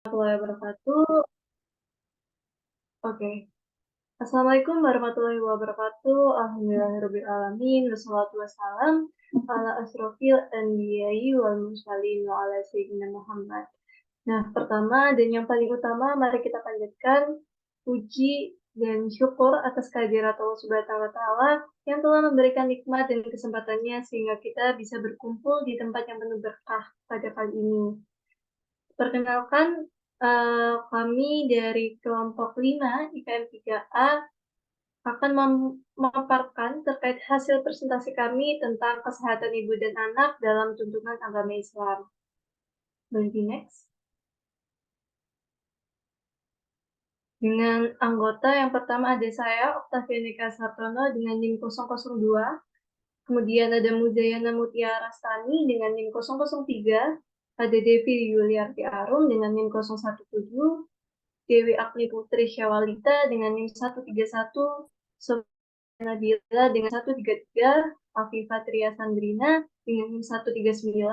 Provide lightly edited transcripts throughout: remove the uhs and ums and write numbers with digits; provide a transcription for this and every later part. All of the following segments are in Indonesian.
Warahmatullahi wabarakatuh. Oke. Assalamualaikum warahmatullahi wabarakatuh. Alhamdulillahirabbil alamin. Wassalatu wassalam ala asrofil anbiya'i wal mursalin wa ala sayyidina Muhammad. Nah, pertama dan yang paling utama, mari kita panjatkan puji dan syukur atas kehadirat Allah Subhanahu wa taala yang telah memberikan nikmat dan kesempatannya sehingga kita bisa berkumpul di tempat yang penuh berkah pada kali ini. Perkenalkan, kami dari kelompok 5 IPM 3A akan memaparkan terkait hasil presentasi kami tentang kesehatan ibu dan anak dalam tuntunan agama Islam. Boleh next. Dengan anggota yang pertama ada saya, Oktavianika Sartono dengan NIM 002. Kemudian ada Muzayana Mutiara Rastani dengan NIM 003. Ada Devi Yuliarti Arum dengan NIM 017. Dewi Agni Putri Syawalita dengan NIM 131, Sofia Nabila dengan 133, Afifah Tria Sandrina dengan NIM 139,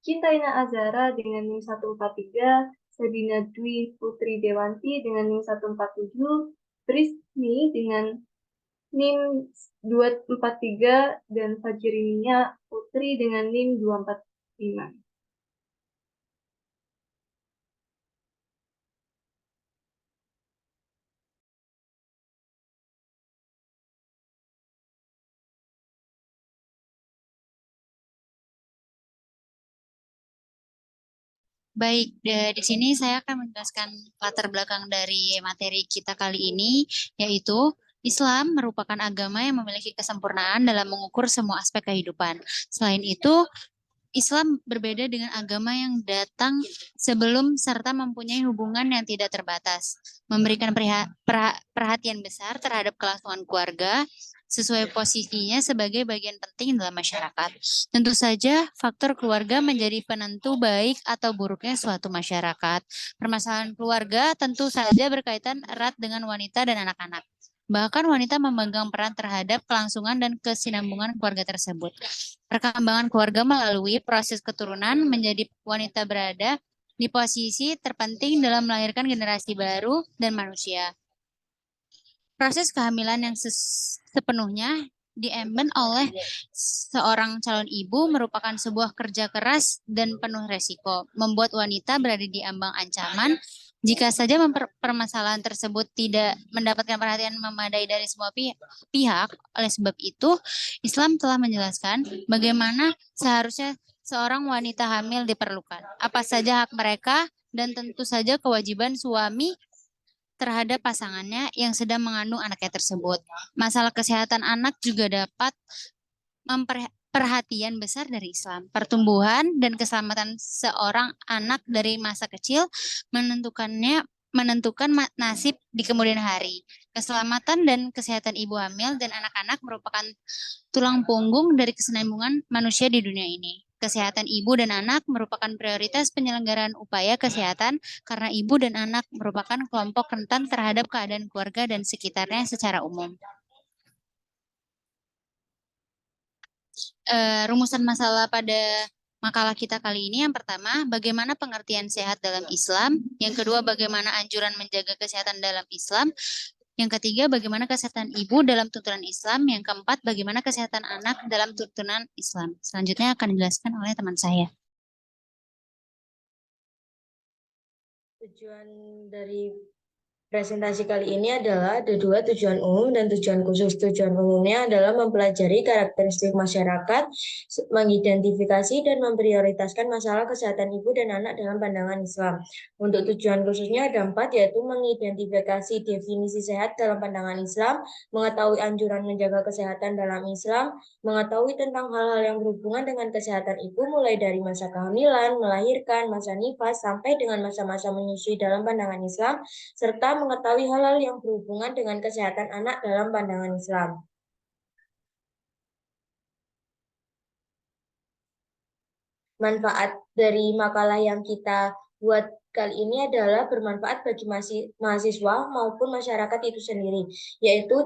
Cintaina Azara dengan NIM 143, Sabina Dwi Putri Dewanti dengan NIM 147, Prismi dengan NIM 243, dan Fajrinia Putri dengan NIM 245. Baik, di sini saya akan menjelaskan latar belakang dari materi kita kali ini, yaitu Islam merupakan agama yang memiliki kesempurnaan dalam mengukur semua aspek kehidupan. Selain itu, Islam berbeda dengan agama yang datang sebelum serta mempunyai hubungan yang tidak terbatas, memberikan perhatian besar terhadap kelangsungan keluarga sesuai posisinya sebagai bagian penting dalam masyarakat. Tentu saja, faktor keluarga menjadi penentu baik atau buruknya suatu masyarakat. Permasalahan keluarga tentu saja berkaitan erat dengan wanita dan anak-anak. Bahkan wanita memegang peran terhadap kelangsungan dan kesinambungan keluarga tersebut. Perkembangan keluarga melalui proses keturunan menjadi wanita berada di posisi terpenting dalam melahirkan generasi baru dan manusia. Proses kehamilan yang sepenuhnya diemban oleh seorang calon ibu merupakan sebuah kerja keras dan penuh resiko, membuat wanita berada di ambang ancaman jika saja permasalahan tersebut tidak mendapatkan perhatian memadai dari semua pihak. Oleh sebab itu, Islam telah menjelaskan bagaimana seharusnya seorang wanita hamil diperlukan, apa saja hak mereka, dan tentu saja kewajiban suami terhadap pasangannya yang sedang mengandung anaknya tersebut. Masalah kesehatan anak juga dapat perhatian besar dari Islam. Pertumbuhan dan keselamatan seorang anak dari masa kecil menentukan nasib di kemudian hari. Keselamatan dan kesehatan ibu hamil dan anak-anak merupakan tulang punggung dari kesinambungan manusia di dunia ini. Kesehatan ibu dan anak merupakan prioritas penyelenggaraan upaya kesehatan karena ibu dan anak merupakan kelompok rentan terhadap keadaan keluarga dan sekitarnya secara umum. Rumusan masalah pada makalah kita kali ini yang pertama, bagaimana pengertian sehat dalam Islam. Yang kedua, bagaimana anjuran menjaga kesehatan dalam Islam. Yang ketiga, bagaimana kesehatan ibu dalam tuntunan Islam. Yang keempat, bagaimana kesehatan anak dalam tuntunan Islam. Selanjutnya akan dijelaskan oleh teman saya. Tujuan dari presentasi kali ini adalah ada dua, tujuan umum dan tujuan khusus. Tujuan umumnya adalah mempelajari karakteristik masyarakat, mengidentifikasi dan memprioritaskan masalah kesehatan ibu dan anak dalam pandangan Islam. Untuk tujuan khususnya ada 4, yaitu mengidentifikasi definisi sehat dalam pandangan Islam, mengetahui anjuran menjaga kesehatan dalam Islam, mengetahui tentang hal-hal yang berhubungan dengan kesehatan ibu mulai dari masa kehamilan, melahirkan, masa nifas, sampai dengan masa-masa menyusui dalam pandangan Islam, serta mengetahui hal-hal yang berhubungan dengan kesehatan anak dalam pandangan Islam. Manfaat dari makalah yang kita buat kali ini adalah bermanfaat bagi mahasiswa maupun masyarakat itu sendiri, yaitu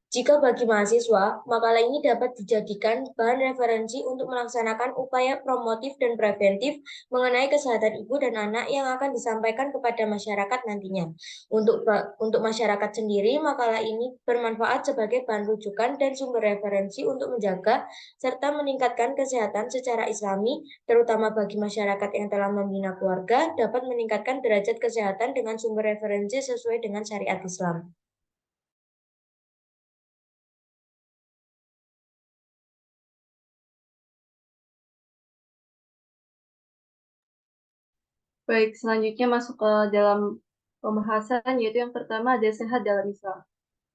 Jika bagi mahasiswa, makalah ini dapat dijadikan bahan referensi untuk melaksanakan upaya promotif dan preventif mengenai kesehatan ibu dan anak yang akan disampaikan kepada masyarakat nantinya. Untuk masyarakat sendiri, makalah ini bermanfaat sebagai bahan rujukan dan sumber referensi untuk menjaga serta meningkatkan kesehatan secara islami, terutama bagi masyarakat yang telah membina keluarga, dapat meningkatkan derajat kesehatan dengan sumber referensi sesuai dengan syariat Islam. Baik, selanjutnya masuk ke dalam pembahasan, yaitu yang pertama ada sehat dalam Islam.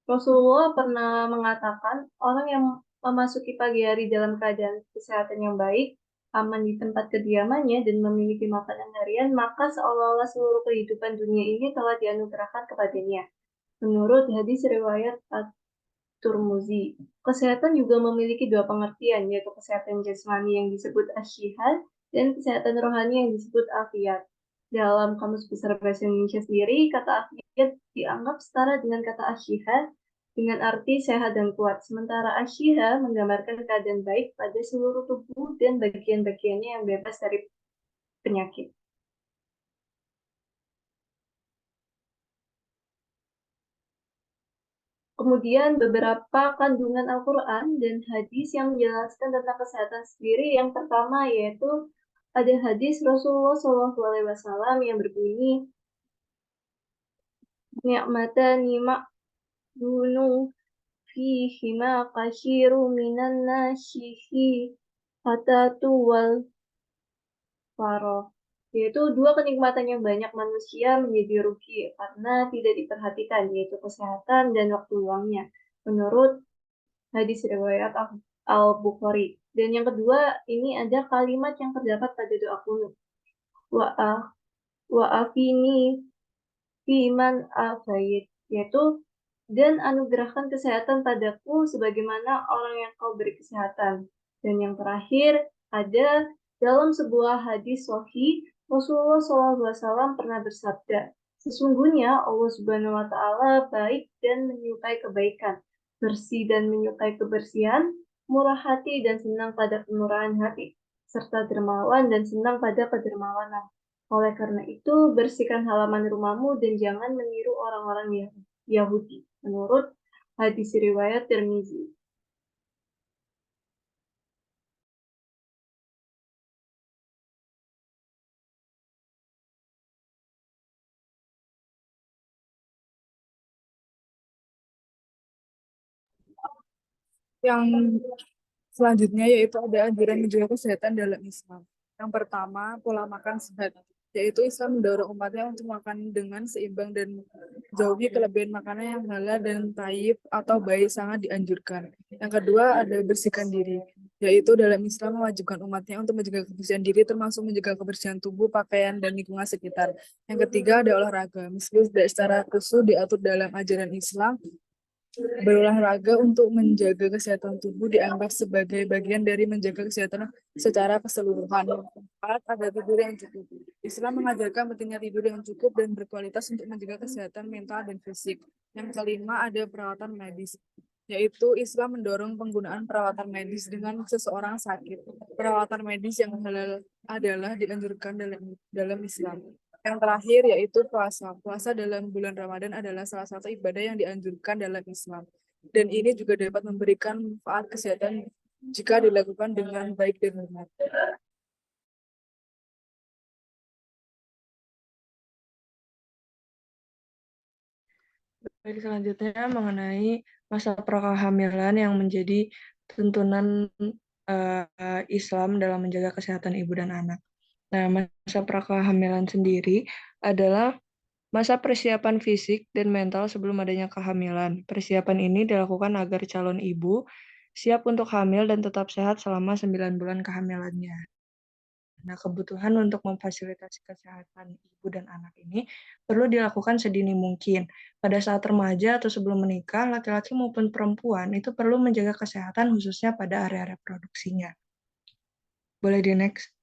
Rasulullah pernah mengatakan, orang yang memasuki pagi hari dalam keadaan kesehatan yang baik, aman di tempat kediamannya, dan memiliki makanan harian, maka seolah-olah seluruh kehidupan dunia ini telah dianugerahkan kepadanya. Menurut hadis riwayat At-Turmuzi, kesehatan juga memiliki dua pengertian, yaitu kesehatan jasmani yang disebut asyihah dan kesehatan rohani yang disebut afiat. Dalam Kamus Besar Bahasa Indonesia sendiri, kata afiat dianggap setara dengan kata asyihah dengan arti sehat dan kuat, sementara asyihah menggambarkan keadaan baik pada seluruh tubuh dan bagian-bagiannya yang bebas dari penyakit. Kemudian beberapa kandungan Al-Quran dan hadis yang menjelaskan tentang kesehatan sendiri. Yang pertama yaitu ada hadis Rasulullah SAW yang berbunyi, Ni'matani ma'dunu fihima kashiru minan nashihi hatatu wal faro. Yaitu dua kenikmatan yang banyak manusia menjadi rugi karena tidak diperhatikan, yaitu kesehatan dan waktu luangnya. Menurut hadis riwayat Al-Bukhari. Dan yang kedua, ini ada kalimat yang terdapat pada doa kunut. Wa'afini fiman afayid. Yaitu, dan anugerahkan kesehatan padaku sebagaimana orang yang kau beri kesehatan. Dan yang terakhir, ada dalam sebuah hadis sahih, Rasulullah SAW pernah bersabda, sesungguhnya Allah Subhanahu wa Ta'ala baik dan menyukai kebaikan, bersih dan menyukai kebersihan, murah hati dan senang pada kemurahan hati, serta dermawan dan senang pada kedermawanan. Oleh karena itu, bersihkan halaman rumahmu dan jangan meniru orang-orang Yahudi. Menurut hadis riwayat Tirmizi. Yang selanjutnya yaitu ada anjuran menjaga kesehatan dalam Islam. Yang pertama, pola makan sehat, yaitu Islam mendorong umatnya untuk makan dengan seimbang dan jauhi kelebihan makanan yang halal dan thayyib atau baik sangat dianjurkan. Yang kedua, ada bersihkan diri, yaitu dalam Islam mewajibkan umatnya untuk menjaga kebersihan diri termasuk menjaga kebersihan tubuh, pakaian, dan lingkungan sekitar. Yang ketiga, ada olahraga. Meski tidak secara khusus diatur dalam ajaran Islam, berolahraga untuk menjaga kesehatan tubuh dianggap sebagai bagian dari menjaga kesehatan secara keseluruhan. Yang keempat, ada tidur yang cukup. Islam mengajarkan pentingnya tidur yang cukup dan berkualitas untuk menjaga kesehatan mental dan fisik. Yang kelima, ada perawatan medis, yaitu Islam mendorong penggunaan perawatan medis dengan seseorang sakit. Perawatan medis yang halal adalah dianjurkan dalam Islam. Yang terakhir yaitu puasa. Puasa dalam bulan Ramadan adalah salah satu ibadah yang dianjurkan dalam Islam. Dan ini juga dapat memberikan manfaat kesehatan jika dilakukan dengan baik dan benar. Baik, selanjutnya mengenai masa prakehamilan yang menjadi tuntunan Islam dalam menjaga kesehatan ibu dan anak. Nah, masa prakehamilan sendiri adalah masa persiapan fisik dan mental sebelum adanya kehamilan. Persiapan ini dilakukan agar calon ibu siap untuk hamil dan tetap sehat selama 9 bulan kehamilannya. Nah, kebutuhan untuk memfasilitasi kesehatan ibu dan anak ini perlu dilakukan sedini mungkin. Pada saat remaja atau sebelum menikah, laki-laki maupun perempuan itu perlu menjaga kesehatan khususnya pada area reproduksinya. Boleh di next?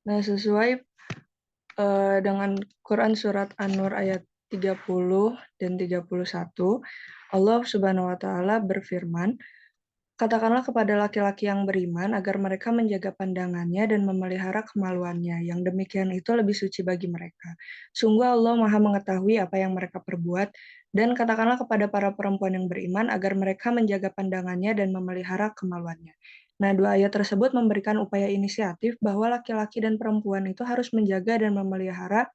Nah, sesuai dengan Quran Surat An-Nur ayat 30 dan 31, Allah Subhanahu wa Ta'ala berfirman, "Katakanlah kepada laki-laki yang beriman agar mereka menjaga pandangannya dan memelihara kemaluannya. Yang demikian itu lebih suci bagi mereka. Sungguh Allah Maha mengetahui apa yang mereka perbuat. Dan katakanlah kepada para perempuan yang beriman agar mereka menjaga pandangannya dan memelihara kemaluannya." Nah, dua ayat tersebut memberikan upaya inisiatif bahwa laki-laki dan perempuan itu harus menjaga dan memelihara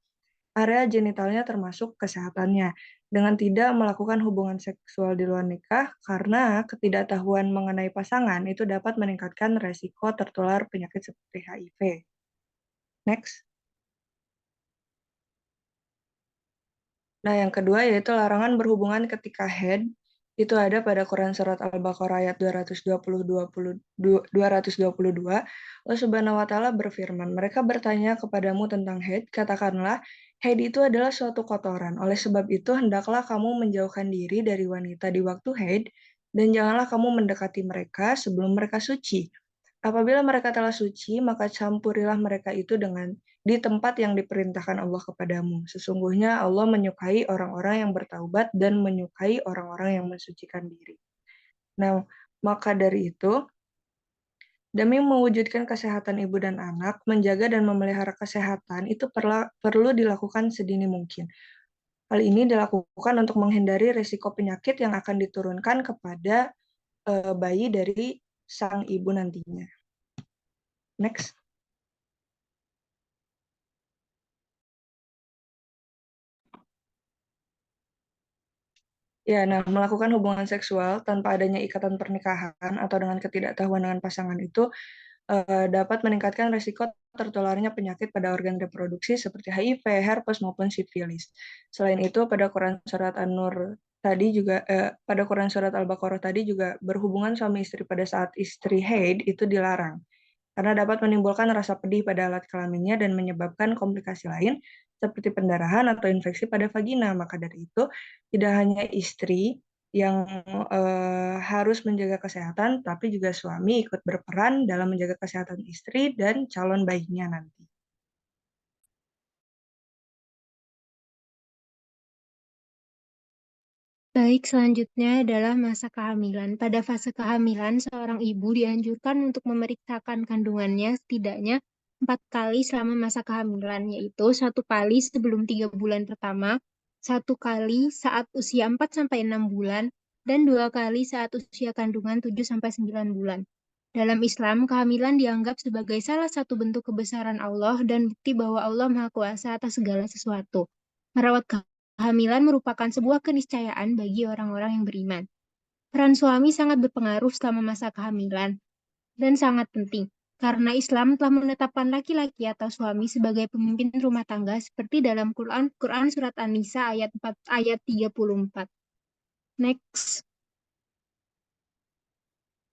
area genitalnya termasuk kesehatannya, dengan tidak melakukan hubungan seksual di luar nikah karena ketidaktahuan mengenai pasangan itu dapat meningkatkan resiko tertular penyakit seperti HIV. Next. Nah, yang kedua yaitu larangan berhubungan ketika haid. Itu ada pada Quran Surat Al-Baqarah ayat 222. Allah Subhanahu wa Ta'ala berfirman, "Mereka bertanya kepadamu tentang haid, katakanlah, haid itu adalah suatu kotoran. Oleh sebab itu, hendaklah kamu menjauhkan diri dari wanita di waktu haid, dan janganlah kamu mendekati mereka sebelum mereka suci. Apabila mereka telah suci, maka campurilah mereka itu di tempat yang diperintahkan Allah kepadamu. Sesungguhnya Allah menyukai orang-orang yang bertaubat dan menyukai orang-orang yang mensucikan diri." Nah, maka dari itu, demi mewujudkan kesehatan ibu dan anak, menjaga dan memelihara kesehatan itu perlu dilakukan sedini mungkin. Hal ini dilakukan untuk menghindari risiko penyakit yang akan diturunkan kepada bayi dari sang ibu nantinya. Next. Ya, nah, melakukan hubungan seksual tanpa adanya ikatan pernikahan atau dengan ketidaktahuan dengan pasangan itu dapat meningkatkan risiko tertularnya penyakit pada organ reproduksi seperti HIV, herpes, maupun sifilis. Selain itu, pada Quran Surat An-Nur tadi juga, pada Quran Surat Al-Baqarah tadi juga berhubungan suami istri pada saat istri haid itu dilarang, karena dapat menimbulkan rasa pedih pada alat kelaminnya dan menyebabkan komplikasi lain seperti pendarahan atau infeksi pada vagina. Maka dari itu, tidak hanya istri yang harus menjaga kesehatan, tapi juga suami ikut berperan dalam menjaga kesehatan istri dan calon bayinya nanti. Baik, selanjutnya adalah masa kehamilan. Pada fase kehamilan, seorang ibu dianjurkan untuk memeriksakan kandungannya setidaknya 4 kali selama masa kehamilan, yaitu 1 kali sebelum 3 bulan pertama, 1 kali saat usia 4-6 bulan, dan 2 kali saat usia kandungan 7-9 bulan. Dalam Islam, kehamilan dianggap sebagai salah satu bentuk kebesaran Allah dan bukti bahwa Allah Maha Kuasa atas segala sesuatu. Merawat kehamilan merupakan sebuah keniscayaan bagi orang-orang yang beriman. Peran suami sangat berpengaruh selama masa kehamilan dan sangat penting, karena Islam telah menetapkan laki-laki atau suami sebagai pemimpin rumah tangga seperti dalam Quran Surat An-Nisa ayat 34. Next.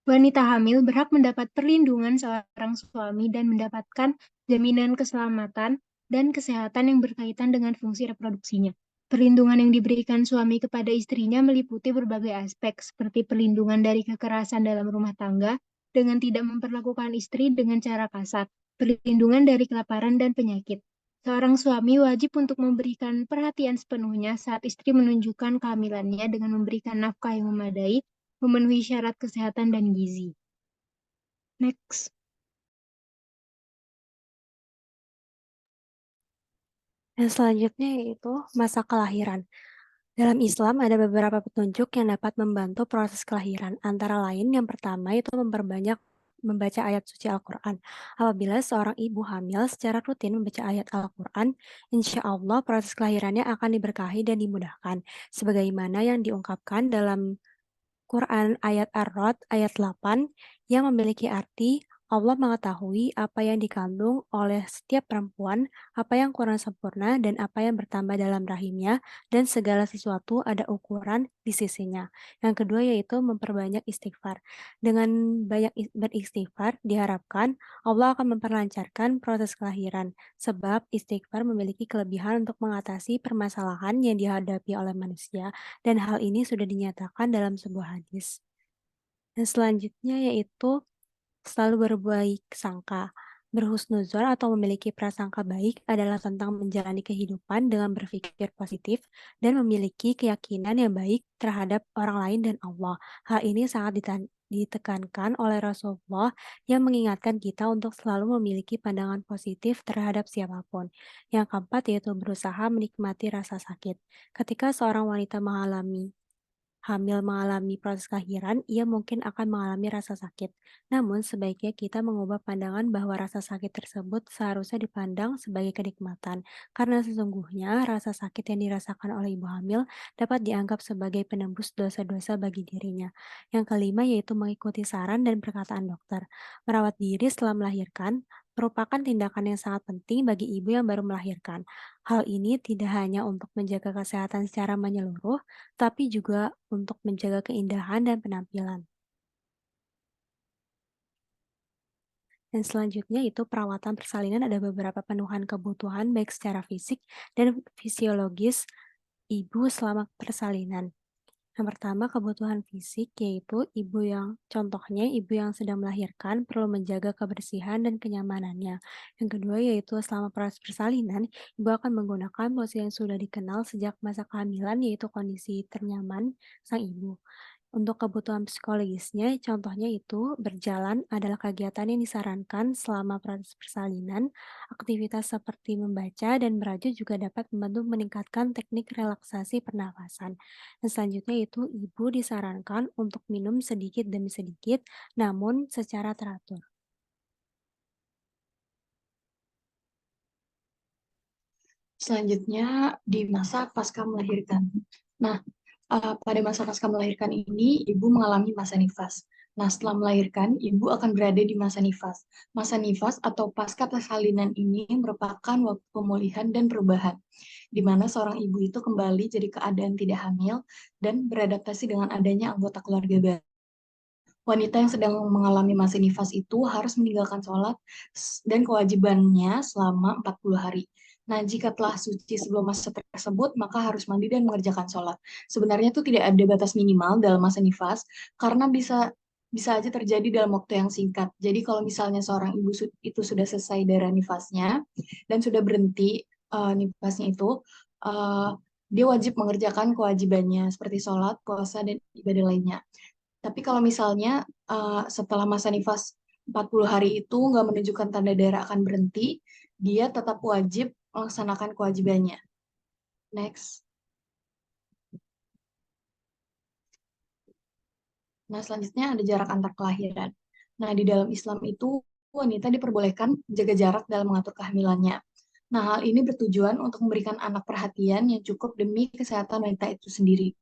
Wanita hamil berhak mendapat perlindungan seorang suami dan mendapatkan jaminan keselamatan dan kesehatan yang berkaitan dengan fungsi reproduksinya. Perlindungan yang diberikan suami kepada istrinya meliputi berbagai aspek, seperti perlindungan dari kekerasan dalam rumah tangga dengan tidak memperlakukan istri dengan cara kasar, perlindungan dari kelaparan dan penyakit. Seorang suami wajib untuk memberikan perhatian sepenuhnya saat istri menunjukkan kehamilannya dengan memberikan nafkah yang memadai, memenuhi syarat kesehatan dan gizi. Next. Dan selanjutnya yaitu masa kelahiran. Dalam Islam ada beberapa petunjuk yang dapat membantu proses kelahiran. Antara lain, yang pertama itu memperbanyak membaca ayat suci Al-Quran. Apabila seorang ibu hamil secara rutin membaca ayat Al-Quran, insya Allah proses kelahirannya akan diberkahi dan dimudahkan. Sebagaimana yang diungkapkan dalam Quran ayat Ar-Rod ayat 8 yang memiliki arti Allah mengetahui apa yang dikandung oleh setiap perempuan, apa yang kurang sempurna dan apa yang bertambah dalam rahimnya, dan segala sesuatu ada ukuran di sisinya. Yang kedua yaitu memperbanyak istighfar. Dengan banyak beristighfar diharapkan Allah akan memperlancarkan proses kelahiran, sebab istighfar memiliki kelebihan untuk mengatasi permasalahan yang dihadapi oleh manusia, dan hal ini sudah dinyatakan dalam sebuah hadis. Dan selanjutnya yaitu selalu berbaik sangka. Berhusnuzon atau memiliki prasangka baik adalah tentang menjalani kehidupan dengan berpikir positif dan memiliki keyakinan yang baik terhadap orang lain dan Allah. Hal ini sangat ditekankan oleh Rasulullah yang mengingatkan kita untuk selalu memiliki pandangan positif terhadap siapapun. Yang keempat yaitu berusaha menikmati rasa sakit. Ketika seorang wanita mengalami proses kelahiran, ia mungkin akan mengalami rasa sakit. Namun, sebaiknya kita mengubah pandangan bahwa rasa sakit tersebut seharusnya dipandang sebagai kenikmatan, karena sesungguhnya rasa sakit yang dirasakan oleh ibu hamil dapat dianggap sebagai penembus dosa-dosa bagi dirinya. Yang kelima yaitu mengikuti saran dan perkataan dokter. Merawat diri setelah melahirkan merupakan tindakan yang sangat penting bagi ibu yang baru melahirkan. Hal ini tidak hanya untuk menjaga kesehatan secara menyeluruh, tapi juga untuk menjaga keindahan dan penampilan. Dan selanjutnya itu perawatan persalinan ada beberapa pemenuhan kebutuhan baik secara fisik dan fisiologis ibu selama persalinan. Yang pertama kebutuhan fisik yaitu contohnya ibu yang sedang melahirkan perlu menjaga kebersihan dan kenyamanannya. Yang kedua yaitu selama proses persalinan, ibu akan menggunakan posisi yang sudah dikenal sejak masa kehamilan yaitu kondisi ternyaman sang ibu. Untuk kebutuhan psikologisnya, contohnya itu berjalan adalah kegiatan yang disarankan selama proses persalinan. Aktivitas seperti membaca dan merajut juga dapat membantu meningkatkan teknik relaksasi pernafasan. Dan selanjutnya itu ibu disarankan untuk minum sedikit demi sedikit, namun secara teratur. Selanjutnya di masa pasca melahirkan. Nah, pada masa pasca melahirkan ini, ibu mengalami masa nifas. Nah, setelah melahirkan, ibu akan berada di masa nifas. Masa nifas atau pasca persalinan ini merupakan waktu pemulihan dan perubahan, di mana seorang ibu itu kembali jadi keadaan tidak hamil dan beradaptasi dengan adanya anggota keluarga baru. Wanita yang sedang mengalami masa nifas itu harus meninggalkan sholat dan kewajibannya selama 40 hari. Nah, jika telah suci sebelum masa tersebut, maka harus mandi dan mengerjakan sholat. Sebenarnya itu tidak ada batas minimal dalam masa nifas, karena bisa aja terjadi dalam waktu yang singkat. Jadi kalau misalnya seorang ibu itu sudah selesai darah nifasnya dan sudah berhenti nifasnya itu, dia wajib mengerjakan kewajibannya seperti sholat, puasa, dan ibadah lainnya. Tapi kalau misalnya setelah masa nifas 40 hari itu nggak menunjukkan tanda darah akan berhenti, dia tetap wajib melaksanakan kewajibannya. Next. Nah, selanjutnya ada jarak antar kelahiran. Nah, di dalam Islam itu wanita diperbolehkan jaga jarak dalam mengatur kehamilannya. Nah, hal ini bertujuan untuk memberikan anak perhatian yang cukup demi kesehatan wanita itu sendiri.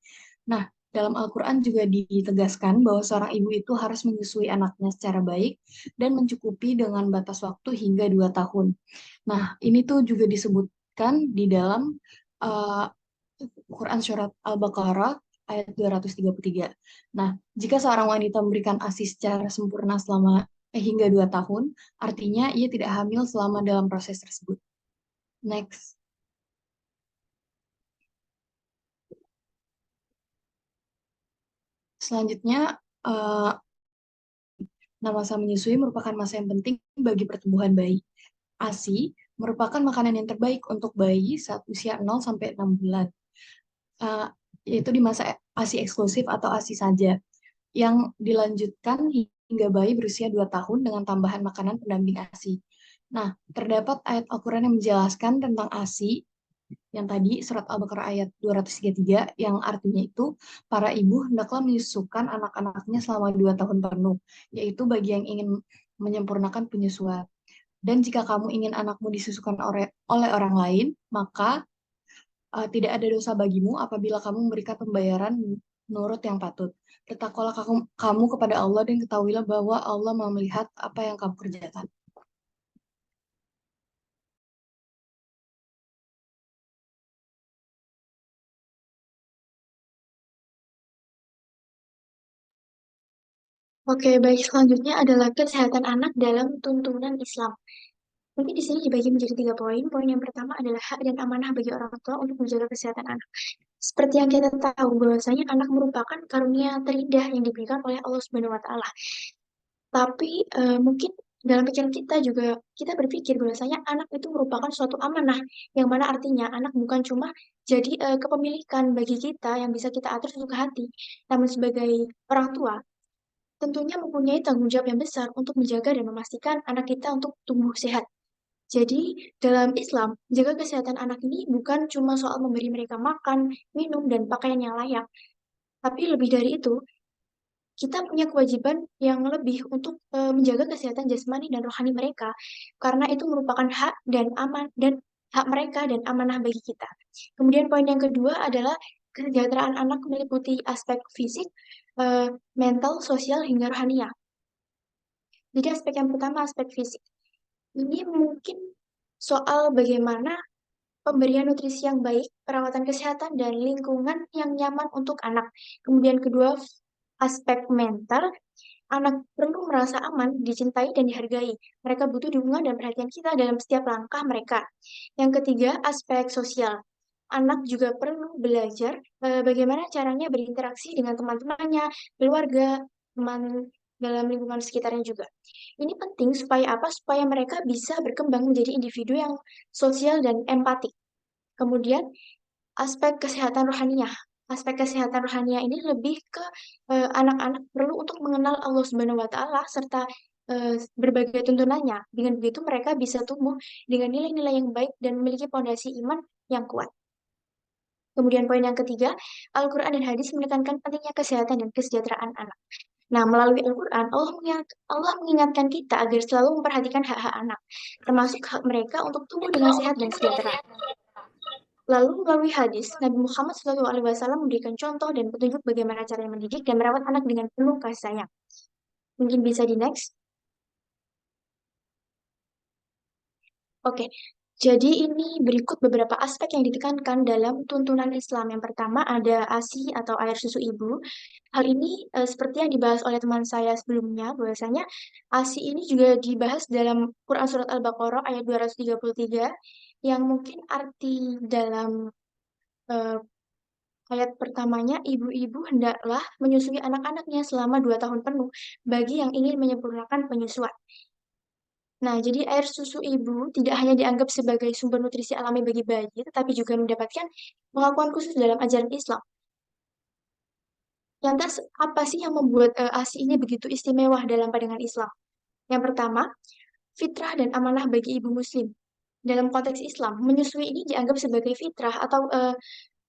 Nah, dalam Al-Quran juga ditegaskan bahwa seorang ibu itu harus menyusui anaknya secara baik dan mencukupi dengan batas waktu hingga 2 tahun. Nah, ini tuh juga disebutkan di dalam Quran Surat Al-Baqarah ayat 233. Nah, jika seorang wanita memberikan ASI secara sempurna hingga 2 tahun, artinya ia tidak hamil selama dalam proses tersebut. Next. Selanjutnya, masa menyusui merupakan masa yang penting bagi pertumbuhan bayi. ASI merupakan makanan yang terbaik untuk bayi saat usia 0 sampai 6 bulan. Yaitu di masa ASI eksklusif atau ASI saja, yang dilanjutkan hingga bayi berusia 2 tahun dengan tambahan makanan pendamping ASI. Nah, terdapat ayat Al-Quran yang menjelaskan tentang ASI, yang tadi surat Al-Baqarah ayat 233, yang artinya itu, para ibu hendaklah menyusukan anak-anaknya selama 2 tahun penuh, yaitu bagi yang ingin menyempurnakan penyusuan. Dan jika kamu ingin anakmu disusukan oleh orang lain, maka tidak ada dosa bagimu apabila kamu memberikan pembayaran menurut yang patut. Bertakwalah kamu kepada Allah dan ketahuilah bahwa Allah melihat apa yang kamu kerjakan. Oke, baik. Selanjutnya adalah kesehatan anak dalam tuntunan Islam. Nanti di sini dibagi menjadi 3 poin. Poin yang pertama adalah hak dan amanah bagi orang tua untuk menjaga kesehatan anak. Seperti yang kita tahu bahwasanya anak merupakan karunia terindah yang diberikan oleh Allah Subhanahu wa Ta'ala. Tapi mungkin dalam pikiran kita juga kita berpikir bahwasanya anak itu merupakan suatu amanah, yang mana artinya anak bukan cuma jadi kepemilikan bagi kita yang bisa kita atur sesuka hati, namun sebagai orang tua tentunya mempunyai tanggung jawab yang besar untuk menjaga dan memastikan anak kita untuk tumbuh sehat. Jadi, dalam Islam, jaga kesehatan anak ini bukan cuma soal memberi mereka makan, minum, dan pakaian yang layak, tapi lebih dari itu, kita punya kewajiban yang lebih untuk menjaga kesehatan jasmani dan rohani mereka, karena itu merupakan hak dan hak mereka dan amanah bagi kita. Kemudian poin yang kedua adalah kesejahteraan anak meliputi aspek fisik, mental, sosial, hingga rohania. Jadi aspek yang pertama aspek fisik. Ini mungkin soal bagaimana pemberian nutrisi yang baik, perawatan kesehatan, dan lingkungan yang nyaman untuk anak. Kemudian kedua, aspek mental, anak perlu merasa aman, dicintai, dan dihargai. Mereka butuh dukungan dan perhatian kita dalam setiap langkah mereka. Yang ketiga, aspek sosial. Anak juga perlu belajar bagaimana caranya berinteraksi dengan teman-temannya, keluarga, teman dalam lingkungan sekitarnya juga. Ini penting supaya apa? Supaya mereka bisa berkembang menjadi individu yang sosial dan empatik. Kemudian aspek kesehatan rohaniah. Aspek kesehatan rohaniah ini lebih ke anak-anak perlu untuk mengenal Allah Subhanahu wa taala serta berbagai tuntunannya. Dengan begitu mereka bisa tumbuh dengan nilai-nilai yang baik dan memiliki fondasi iman yang kuat. Kemudian poin yang ketiga, Al-Quran dan hadis menekankan pentingnya kesehatan dan kesejahteraan anak. Nah, melalui Al-Quran, Allah mengingatkan kita agar selalu memperhatikan hak-hak anak, termasuk hak mereka untuk tumbuh dengan sehat dan sejahtera. Lalu melalui hadis, Nabi Muhammad SAW memberikan contoh dan petunjuk bagaimana cara mendidik dan merawat anak dengan penuh kasih sayang. Mungkin bisa di next. Oke, jadi ini berikut beberapa aspek yang ditekankan dalam tuntunan Islam. Yang pertama ada ASI atau air susu ibu. Hal ini seperti yang dibahas oleh teman saya sebelumnya, bahwasanya ASI ini juga dibahas dalam Quran Surat Al-Baqarah ayat 233, yang mungkin arti dalam ayat pertamanya, ibu-ibu hendaklah menyusui anak-anaknya selama 2 tahun penuh bagi yang ingin menyempurnakan penyusuan. Nah, jadi air susu ibu tidak hanya dianggap sebagai sumber nutrisi alami bagi bayi, tetapi juga mendapatkan pengakuan khusus dalam ajaran Islam. Lantas, apa sih yang membuat ASI ini begitu istimewa dalam pandangan Islam? Yang pertama, fitrah dan amanah bagi ibu muslim. Dalam konteks Islam, menyusui ini dianggap sebagai fitrah atau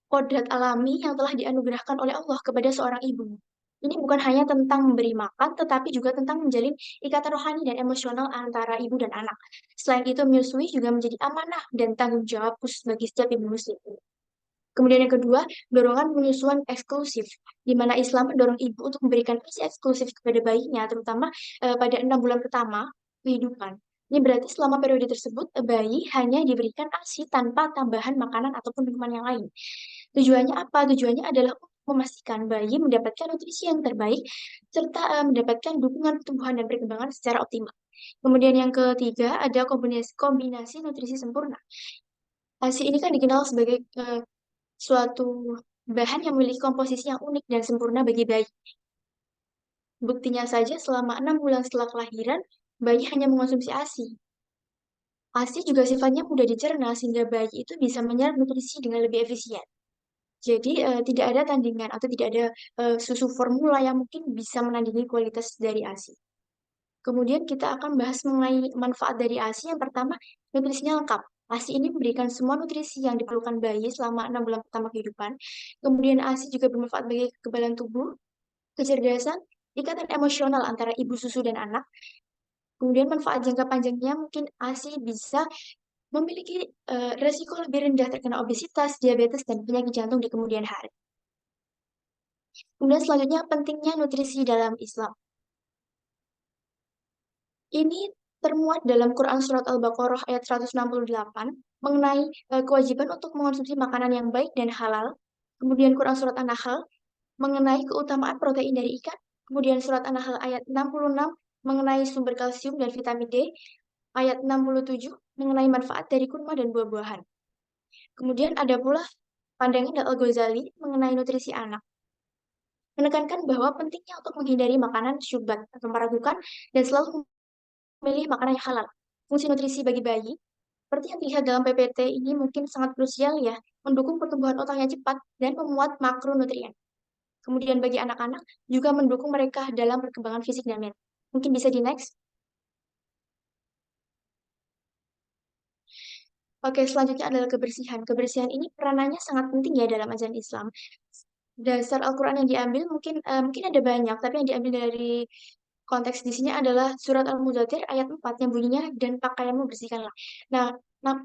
kodrat alami yang telah dianugerahkan oleh Allah kepada seorang ibu. Ini bukan hanya tentang memberi makan, tetapi juga tentang menjalin ikatan rohani dan emosional antara ibu dan anak. Selain itu, menyusui juga menjadi amanah dan tanggung jawab khusus bagi setiap ibu muslim. Kemudian yang kedua, dorongan penyusuan eksklusif, di mana Islam mendorong ibu untuk memberikan ASI eksklusif kepada bayinya, terutama pada 6 bulan pertama kehidupan. Ini berarti selama periode tersebut, bayi hanya diberikan ASI tanpa tambahan makanan ataupun minuman yang lain. Tujuannya apa? Tujuannya adalah untuk memastikan bayi mendapatkan nutrisi yang terbaik, serta mendapatkan dukungan pertumbuhan dan perkembangan secara optimal. Kemudian yang ketiga, ada kombinasi nutrisi sempurna. ASI ini kan dikenal sebagai suatu bahan yang memiliki komposisi yang unik dan sempurna bagi bayi. Buktinya saja selama 6 bulan setelah kelahiran, bayi hanya mengonsumsi ASI. ASI juga sifatnya mudah dicerna sehingga bayi itu bisa menyerap nutrisi dengan lebih efisien. Jadi tidak ada tandingan atau tidak ada susu formula yang mungkin bisa menandingi kualitas dari ASI. Kemudian kita akan bahas mengenai manfaat dari ASI. Yang pertama, nutrisinya lengkap. ASI ini memberikan semua nutrisi yang diperlukan bayi selama 6 bulan pertama kehidupan. Kemudian ASI juga bermanfaat bagi kekebalan tubuh, kecerdasan, ikatan emosional antara ibu susu dan anak. Kemudian manfaat jangka panjangnya mungkin ASI bisa memiliki resiko lebih rendah terkena obesitas, diabetes, dan penyakit jantung di kemudian hari. Kemudian selanjutnya pentingnya nutrisi dalam Islam. Ini termuat dalam Quran Surat Al-Baqarah ayat 168 mengenai kewajiban untuk mengonsumsi makanan yang baik dan halal. Kemudian Quran Surat An-Nahl mengenai keutamaan protein dari ikan. Kemudian Surat An-Nahl ayat 66 mengenai sumber kalsium dan vitamin D. Ayat 67 mengenai manfaat dari kurma dan buah-buahan. Kemudian ada pula pandangan Al-Ghazali mengenai nutrisi anak. Menekankan bahwa pentingnya untuk menghindari makanan syubhat atau meragukan dan selalu memilih makanan yang halal. Fungsi nutrisi bagi bayi, seperti yang dilihat dalam PPT ini mungkin sangat krusial ya, mendukung pertumbuhan otak yang cepat dan memuat makronutrien. Kemudian bagi anak-anak, juga mendukung mereka dalam perkembangan fisik dan mental. Mungkin bisa di next. Oke, selanjutnya adalah kebersihan. Kebersihan ini peranannya sangat penting ya dalam ajaran Islam. Dasar Al-Quran yang diambil mungkin ada banyak, tapi yang diambil dari konteks di sini adalah surat Al-Mudathir ayat 4 yang bunyinya dan pakaianmu bersihkanlah. Nah,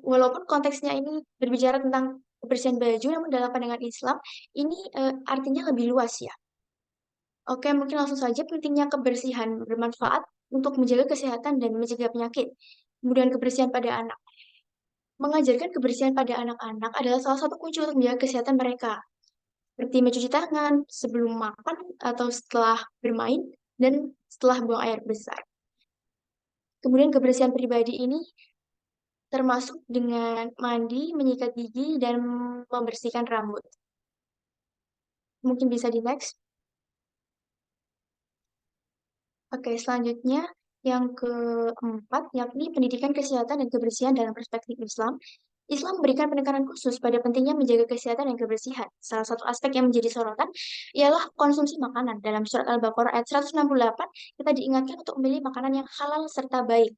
walaupun konteksnya ini berbicara tentang kebersihan baju, namun dalam pandangan Islam ini artinya lebih luas ya. Oke, mungkin langsung saja pentingnya kebersihan bermanfaat untuk menjaga kesehatan dan mencegah penyakit. Kemudian kebersihan pada anak. Mengajarkan kebersihan pada anak-anak adalah salah satu kunci untuk menjaga kesehatan mereka. Seperti mencuci tangan sebelum makan atau setelah bermain dan setelah buang air besar. Kemudian kebersihan pribadi ini termasuk dengan mandi, menyikat gigi, dan membersihkan rambut. Mungkin bisa di next. Oke, selanjutnya yang keempat, yakni pendidikan kesehatan dan kebersihan dalam perspektif Islam. Islam memberikan penekanan khusus pada pentingnya menjaga kesehatan dan kebersihan. Salah satu aspek yang menjadi sorotan ialah konsumsi makanan. Dalam surat Al-Baqarah ayat 168, kita diingatkan untuk memilih makanan yang halal serta baik.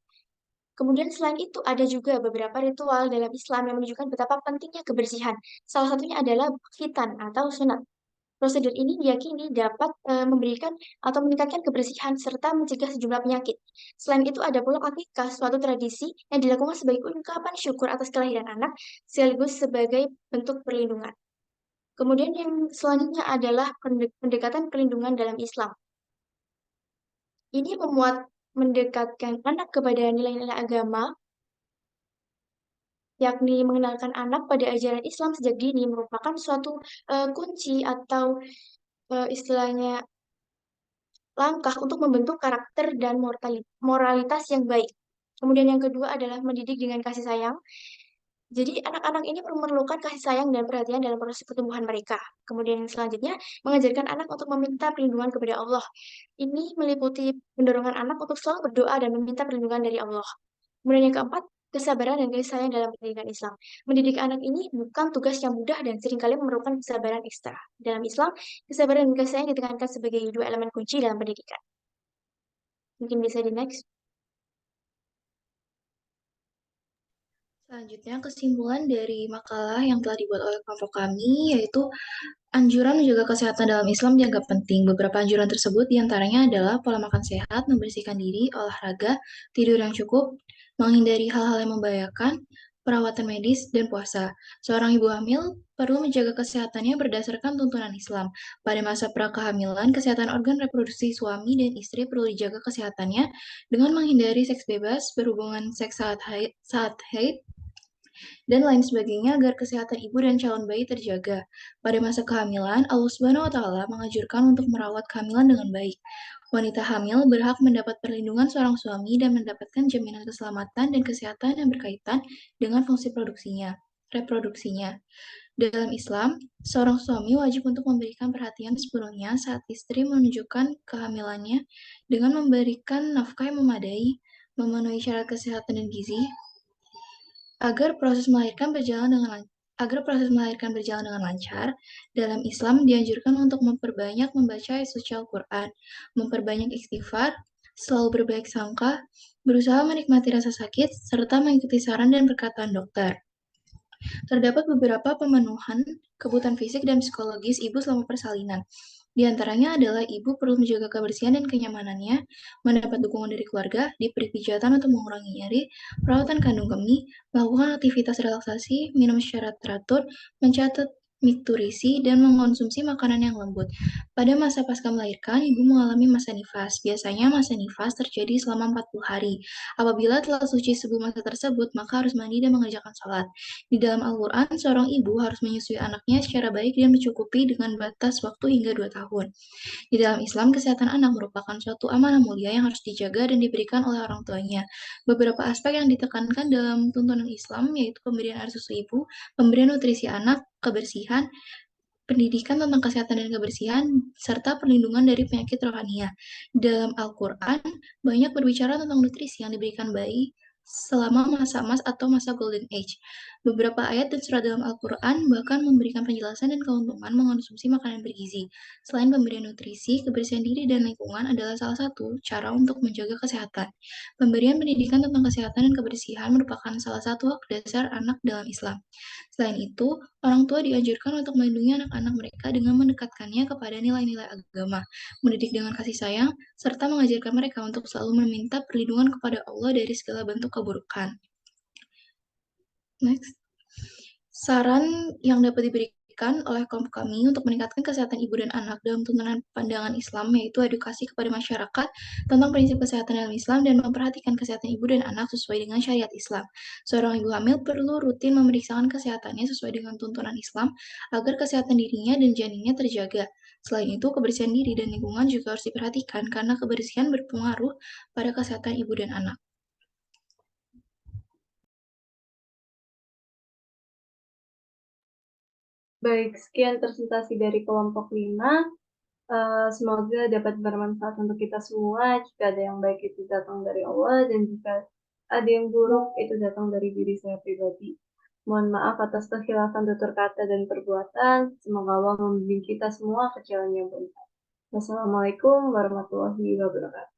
Kemudian selain itu ada juga beberapa ritual dalam Islam yang menunjukkan betapa pentingnya kebersihan. Salah satunya adalah khitan atau sunat. Prosedur ini diyakini dapat memberikan atau meningkatkan kebersihan serta mencegah sejumlah penyakit. Selain itu ada pula akikah, suatu tradisi yang dilakukan sebagai ungkapan syukur atas kelahiran anak sekaligus sebagai bentuk perlindungan. Kemudian yang selanjutnya adalah pendekatan perlindungan dalam Islam. Ini mendekatkan anak kepada nilai-nilai agama, yakni mengenalkan anak pada ajaran Islam sejak dini merupakan suatu kunci atau istilahnya langkah untuk membentuk karakter dan moralitas yang baik. Kemudian yang kedua adalah mendidik dengan kasih sayang. Jadi anak-anak ini memerlukan kasih sayang dan perhatian dalam proses pertumbuhan mereka. Kemudian yang selanjutnya, mengajarkan anak untuk meminta perlindungan kepada Allah. Ini meliputi pendorongan anak untuk selalu berdoa dan meminta perlindungan dari Allah. Kemudian yang keempat, kesabaran dan kasih sayang dalam pendidikan Islam. Mendidik anak ini bukan tugas yang mudah dan seringkali memerlukan kesabaran ekstra. Dalam Islam, kesabaran dan kasih sayang ditekankan sebagai dua elemen kunci dalam pendidikan. Mungkin bisa di next. Selanjutnya, kesimpulan dari makalah yang telah dibuat oleh kelompok kami, yaitu anjuran menjaga kesehatan dalam Islam dianggap penting. Beberapa anjuran tersebut diantaranya adalah pola makan sehat, membersihkan diri, olahraga, tidur yang cukup, menghindari hal-hal yang membahayakan, perawatan medis, dan puasa. Seorang ibu hamil perlu menjaga kesehatannya berdasarkan tuntunan Islam. Pada masa prakehamilan, kesehatan organ reproduksi suami dan istri perlu dijaga kesehatannya dengan menghindari seks bebas, berhubungan seks saat haid, dan lain sebagainya agar kesehatan ibu dan calon bayi terjaga. Pada masa kehamilan, Allah Subhanahu wa taala menganjurkan untuk merawat kehamilan dengan baik. Wanita hamil berhak mendapat perlindungan seorang suami dan mendapatkan jaminan keselamatan dan kesehatan yang berkaitan dengan fungsi reproduksinya. Dalam Islam, seorang suami wajib untuk memberikan perhatian sepenuhnya saat istri menunjukkan kehamilannya dengan memberikan nafkah yang memadai, memenuhi syarat kesehatan dan gizi, agar proses melahirkan berjalan dengan lancar. Dalam Islam dianjurkan untuk memperbanyak membaca ayat suci Al-Quran, memperbanyak istighfar, selalu berbaik sangka, berusaha menikmati rasa sakit, serta mengikuti saran dan perkataan dokter. Terdapat beberapa pemenuhan kebutuhan fisik dan psikologis ibu selama persalinan. Di antaranya adalah ibu perlu menjaga kebersihan dan kenyamanannya, mendapat dukungan dari keluarga, diberi pijatan untuk mengurangi nyeri, perawatan kandung kemih, melakukan aktivitas relaksasi, minum secara teratur, mencatat nutrisi, dan mengkonsumsi makanan yang lembut. Pada masa pasca melahirkan, ibu mengalami masa nifas. Biasanya masa nifas terjadi selama 40 hari. Apabila telah suci sebelum masa tersebut, maka harus mandi dan mengerjakan sholat. Di dalam Al-Quran, seorang ibu harus menyusui anaknya secara baik dan mencukupi dengan batas waktu hingga 2 tahun. Di dalam Islam, kesehatan anak merupakan suatu amanah mulia yang harus dijaga dan diberikan oleh orang tuanya. Beberapa aspek yang ditekankan dalam tuntunan Islam yaitu pemberian air susu ibu, pemberian nutrisi anak, kebersihan, pendidikan tentang kesehatan dan kebersihan, serta perlindungan dari penyakit rohania. Dalam Al-Quran, banyak berbicara tentang nutrisi yang diberikan bayi selama masa emas atau masa Golden Age. Beberapa ayat dan surat dalam Al-Quran bahkan memberikan penjelasan dan keuntungan mengonsumsi makanan bergizi. Selain pemberian nutrisi, kebersihan diri dan lingkungan adalah salah satu cara untuk menjaga kesehatan. Pemberian pendidikan tentang kesehatan dan kebersihan merupakan salah satu hak dasar anak dalam Islam. Selain itu, orang tua dianjurkan untuk melindungi anak-anak mereka dengan mendekatkannya kepada nilai-nilai agama, mendidik dengan kasih sayang, serta mengajarkan mereka untuk selalu meminta perlindungan kepada Allah dari segala bentuk keburukan. Next. Saran yang dapat diberikan oleh kelompok kami untuk meningkatkan kesehatan ibu dan anak dalam tuntunan pandangan Islam yaitu edukasi kepada masyarakat tentang prinsip kesehatan dalam Islam dan memperhatikan kesehatan ibu dan anak sesuai dengan syariat Islam. Seorang ibu hamil perlu rutin memeriksakan kesehatannya sesuai dengan tuntunan Islam agar kesehatan dirinya dan janinnya terjaga. Selain itu, kebersihan diri dan lingkungan juga harus diperhatikan karena kebersihan berpengaruh pada kesehatan ibu dan anak. Baik, sekian presentasi dari kelompok 5. Semoga dapat bermanfaat untuk kita semua. Jika ada yang baik itu datang dari Allah, dan jika ada yang buruk itu datang dari diri saya pribadi. Mohon maaf atas kekhilafan tutur kata dan perbuatan. Semoga Allah membimbing kita semua ke jalan yang benar. Wassalamualaikum warahmatullahi wabarakatuh.